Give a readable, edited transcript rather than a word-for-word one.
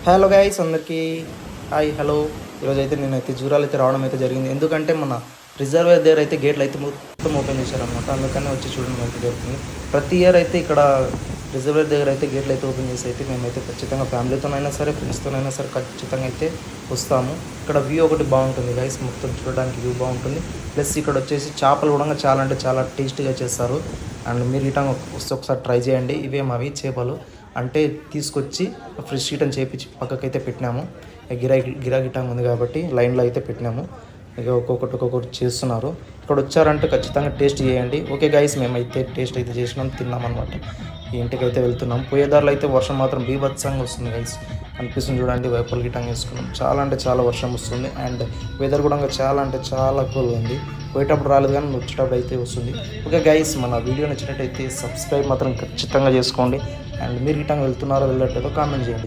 Hello guys అందరికీ hi hello. ఈరోజు అయితే నేనైతే జూరాలు అయితే రావడం అయితే జరిగింది. ఎందుకంటే మన రిజర్వేర్ దగ్గర అయితే గేట్లు అయితే మొత్తం ఓపెన్ చేశారనమాట. అందుకని వచ్చి చూడడం అయితే జరుగుతుంది. ప్రతి ఇయర్ అయితే ఇక్కడ రిజర్వేర్ దగ్గర అయితే గేట్లు అయితే ఓపెన్ చేసి అయితే మేమైతే ఖచ్చితంగా ఫ్యామిలీతోనైనా సరే ఫ్రెండ్స్తోనైనా సరే ఖచ్చితంగా అయితే వస్తాము. ఇక్కడ వ్యూ ఒకటి బాగుంటుంది గైస్, మొత్తం చూడడానికి వ్యూ బాగుంటుంది. ప్లస్ ఇక్కడ వచ్చేసి చేపలు కూడా చాలా అంటే చాలా టేస్టీగా చేస్తారు. అండ్ మీరు ఇటంగా వస్తే ఒకసారి ట్రై చేయండి. ఇవేమవి చేపలు అంటే తీసుకొచ్చి ఫ్రెష్ గిటన్ చేపించి పక్కకైతే పెట్టినాము. గిరాగిటంగా ఉంది కాబట్టి లైన్లో అయితే పెట్టినాము. ఇక ఒక్కొక్కటి చేస్తున్నారు. ఇక్కడ వచ్చారంటే ఖచ్చితంగా టేస్ట్ చేయండి. ఓకే గైస్, మేమైతే టేస్ట్ అయితే చేసినాం, తిన్నాం అనమాట. ఇంటికైతే వెళ్తున్నాం. పోయేదారిలో అయితే వర్షం మాత్రం బీభత్సంగా వస్తుంది గైస్, అనిపిస్తుంది చూడండి. వైపులు గిటంగా వేసుకున్నాం. చాలా అంటే చాలా వర్షం వస్తుంది. అండ్ వెదర్ కూడా చాలా అంటే చాలా కూల్గా ఉంది. పోయేటప్పుడు రాలేదు కానీ వచ్చేటప్పుడు అయితే వస్తుంది. ఓకే గైస్, మన వీడియో నచ్చినట్టయితే సబ్స్క్రైబ్ మాత్రం ఖచ్చితంగా చేసుకోండి. అండ్ మీరు గిటంగా వెళ్తున్నారో వెళ్ళట్లేదో కామెంట్ చేయండి.